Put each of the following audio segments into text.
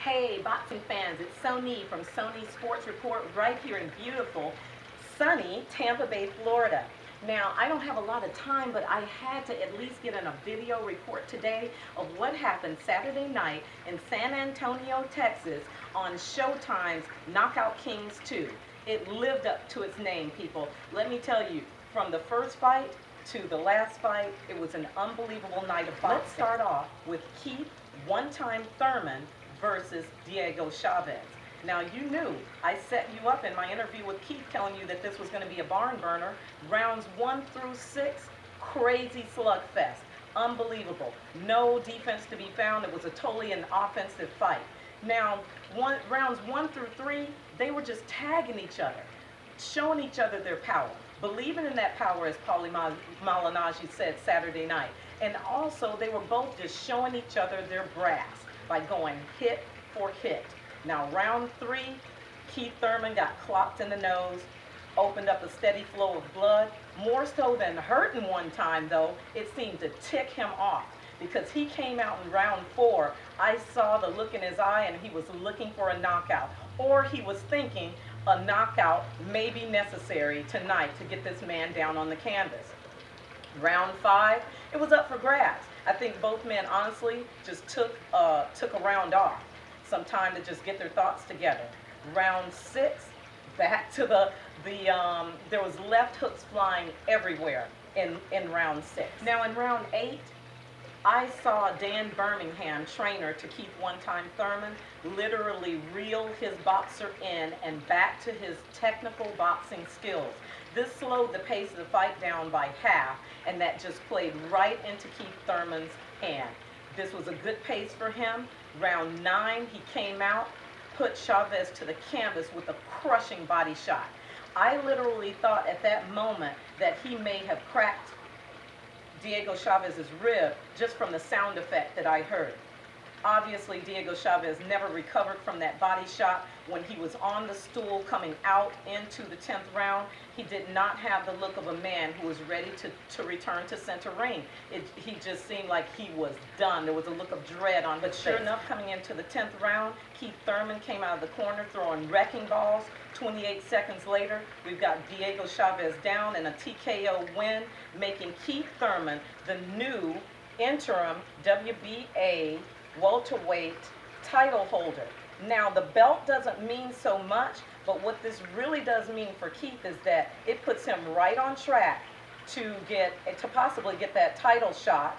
Hey, boxing fans, it's Sonee from Sonee Sports Report right here in beautiful, sunny Tampa Bay, Florida. Now, I don't have a lot of time, but I had to at least get in a video report today of what happened Saturday night in San Antonio, Texas on Showtime's Knockout Kings 2. It lived up to its name, people. Let me tell you, from the first fight to the last fight, it was an unbelievable night of boxing. Let's start off with Keith one-time Thurman versus Diego Chavez. Now, you knew I set you up in my interview with Keith telling you that this was going to be a barn burner. Rounds 1 through 6, crazy slugfest. Unbelievable. No defense to be found. It was a totally an offensive fight. Now, rounds 1 through 3, they were just tagging each other, showing each other their power, believing in that power, as Paulie Malignaggi said Saturday night. And also, they were both just showing each other their brass by going hit for hit. Now, round 3, Keith Thurman got clocked in the nose, opened up a steady flow of blood. More so than hurting one time, though, it seemed to tick him off, because he came out in round 4. I saw the look in his eye, and he was looking for a knockout, or he was thinking a knockout may be necessary tonight to get this man down on the canvas. Round 5, it was up for grabs. I think both men honestly just took a round off, some time to just get their thoughts together. Round 6, back to there was left hooks flying everywhere in round 6. Now in round 8, I saw Dan Birmingham, trainer to Keith one-time Thurman, literally reel his boxer in and back to his technical boxing skills. This slowed the pace of the fight down by half, and that just played right into Keith Thurman's hand. This was a good pace for him. Round 9, he came out, put Chavez to the canvas with a crushing body shot. I literally thought at that moment that he may have cracked Diego Chavez's rib just from the sound effect that I heard. Obviously, Diego Chavez never recovered from that body shot. When he was on the stool coming out into the 10th round, he did not have the look of a man who was ready to return to center ring. He just seemed like he was done. There was a look of dread on his face. But sure enough, coming into the 10th round, Keith Thurman came out of the corner throwing wrecking balls. 28 seconds later, we've got Diego Chavez down and a TKO win, making Keith Thurman the new interim WBA welterweight title holder. Now, the belt doesn't mean so much, but what this really does mean for Keith is that it puts him right on track to possibly get that title shot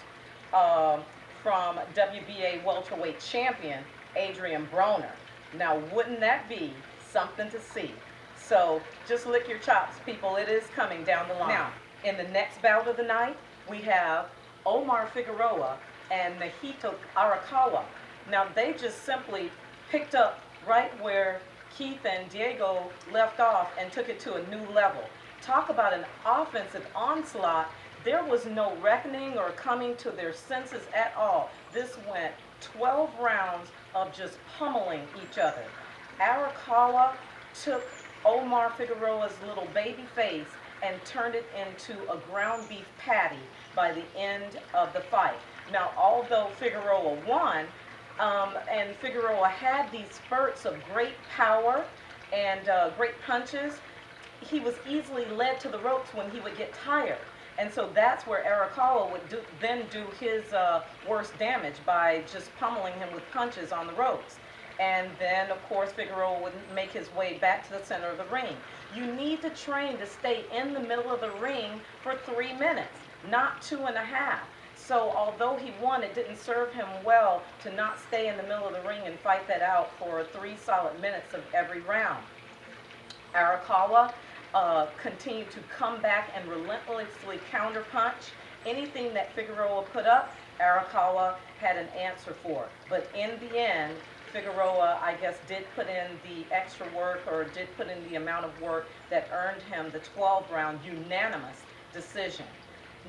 from WBA welterweight champion Adrian Broner. Now, wouldn't that be something to see? So just lick your chops, people. It is coming down the line. Now, in the next bout of the night, we have Omar Figueroa and Nahito Arakawa. Now, they just simply picked up right where Keith and Diego left off and took it to a new level. Talk about an offensive onslaught. There was no reckoning or coming to their senses at all. This went 12 rounds of just pummeling each other. Arakawa took Omar Figueroa's little baby face and turned it into a ground beef patty by the end of the fight. Now, although Figueroa won, and Figueroa had these spurts of great power and great punches, he was easily led to the ropes when he would get tired. And so that's where Arakawa would then do his worst damage, by just pummeling him with punches on the ropes. And then, of course, Figueroa would make his way back to the center of the ring. You need to train to stay in the middle of the ring for 3 minutes, not 2.5. So although he won, it didn't serve him well to not stay in the middle of the ring and fight that out for 3 solid minutes of every round. Arakawa continued to come back and relentlessly counterpunch. Anything that Figueroa put up, Arakawa had an answer for. But in the end, Figueroa, I guess, did put in the extra work, or did put in the amount of work that earned him the 12-round unanimous decision.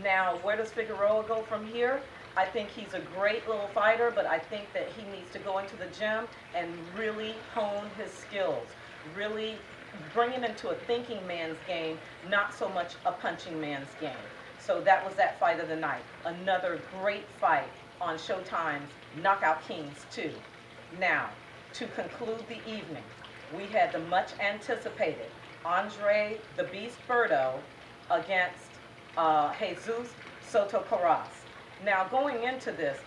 Now, where does Figueroa go from here? I think he's a great little fighter, but I think that he needs to go into the gym and really hone his skills, really bring him into a thinking man's game, not so much a punching man's game. So that was that fight of the night. Another great fight on Showtime's Knockout Kings 2. Now, to conclude the evening, we had the much anticipated Andre the Beast Berto against Jesus Soto Karass. Now going into this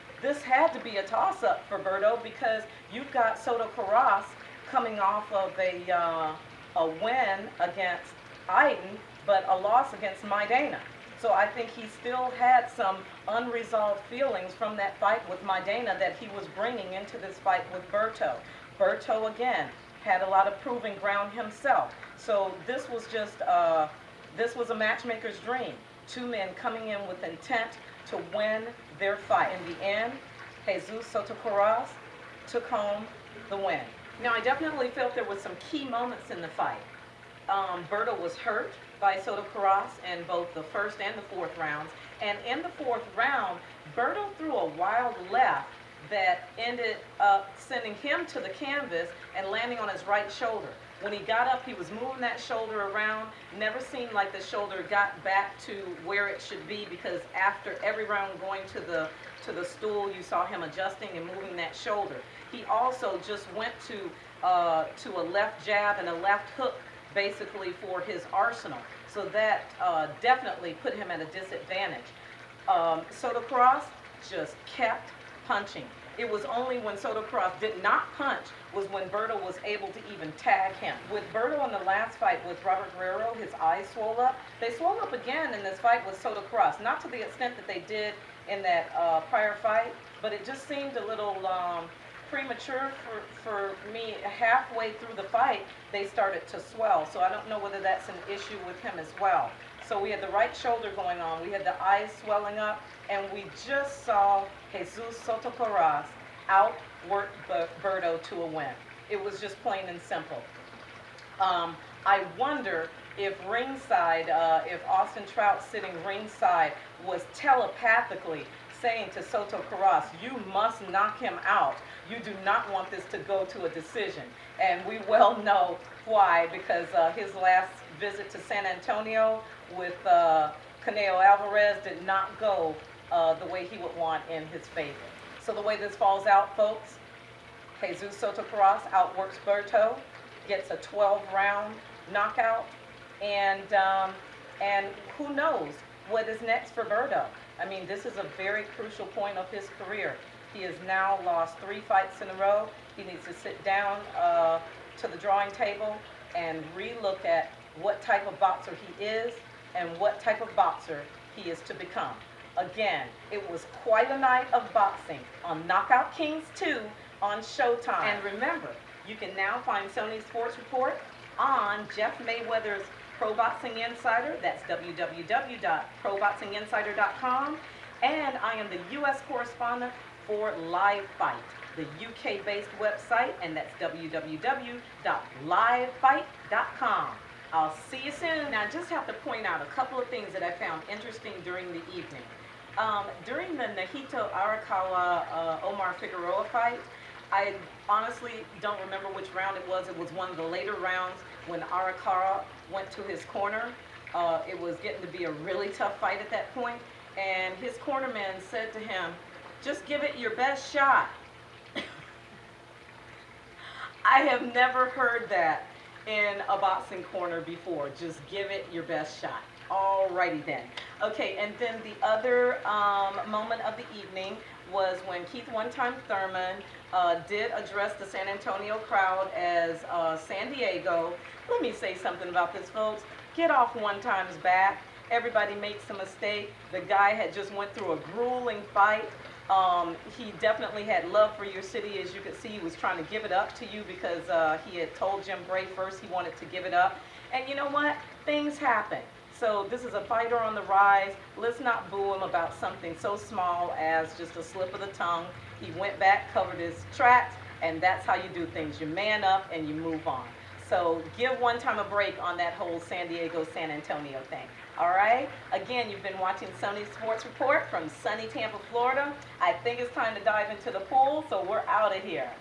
had to be a toss-up for Berto because you've got Soto Karass coming off of a win against Aiden, but a loss against Maidana. So I think he still had some unresolved feelings from that fight with Maidana that he was bringing into this fight with Berto. Berto, again, had a lot of proving ground himself. So this was just, this was a matchmaker's dream. Two men coming in with intent to win their fight. In the end, Jesus Soto Karass took home the win. Now, I definitely felt there was some key moments in the fight. Berto was hurt by Soto Karass in both the first and the fourth rounds. And in the fourth round, Berto threw a wild left that ended up sending him to the canvas and landing on his right shoulder. When he got up, he was moving that shoulder around. Never seemed like the shoulder got back to where it should be, because after every round going to the stool, you saw him adjusting and moving that shoulder. He also just went to a left jab and a left hook basically for his arsenal. So that definitely put him at a disadvantage. Soto Karass just kept punching. It was only when Soto Karass did not punch was when Berto was able to even tag him. With Berto in the last fight with Robert Guerrero, his eyes swole up. They swole up again in this fight with Soto Karass, not to the extent that they did in that prior fight, but it just seemed a little premature for me. Halfway through the fight, they started to swell, so I don't know whether that's an issue with him as well. So we had the right shoulder going on, we had the eyes swelling up, and we just saw Jesus Soto Karass outwork Berto to a win. It was just plain and simple. I wonder if ringside, if Austin Trout sitting ringside was telepathically saying to Soto Karass, you must knock him out. You do not want this to go to a decision. And we well know why, because his last visit to San Antonio with Canelo Alvarez did not go the way he would want in his favor. So the way this falls out, folks, Jesus Soto Karass outworks Berto, gets a 12-round knockout, and who knows what is next for Berto. I mean, this is a very crucial point of his career. He has now lost 3 fights in a row. He needs to sit down to the drawing table and relook at what type of boxer he is and what type of boxer he is to become. Again, it was quite a night of boxing on Knockout Kings 2 on Showtime. And remember, you can now find Sonee Sports Report on Jeff Mayweather's Pro Boxing Insider. That's www.proboxinginsider.com. And I am the U.S. correspondent for Live Fight, the UK-based website, and that's www.livefight.com. I'll see you soon. Now, I just have to point out a couple of things that I found interesting during the evening. During the Nahito Arakawa Omar Figueroa fight, I honestly don't remember which round it was. It was one of the later rounds when Arakawa went to his corner. It was getting to be a really tough fight at that point, and his cornerman said to him, just give it your best shot. I have never heard that in a boxing corner before. Just give it your best shot. Alrighty then. Okay, and then the other moment of the evening was when Keith One Time Thurman did address the San Antonio crowd as San Diego. Let me say something about this, folks. Get off One Time's back. Everybody makes a mistake. The guy had just went through a grueling fight. He definitely had love for your city. As you could see, he was trying to give it up to you because he had told Jim Bray first he wanted to give it up. And you know what? Things happen. So this is a fighter on the rise. Let's not boo him about something so small as just a slip of the tongue. He went back, covered his tracks, and that's how you do things. You man up and you move on. So give One Time a break on that whole San Diego, San Antonio thing. All right? Again, you've been watching Sonee Sports Report from sunny Tampa, Florida. I think it's time to dive into the pool, so we're out of here.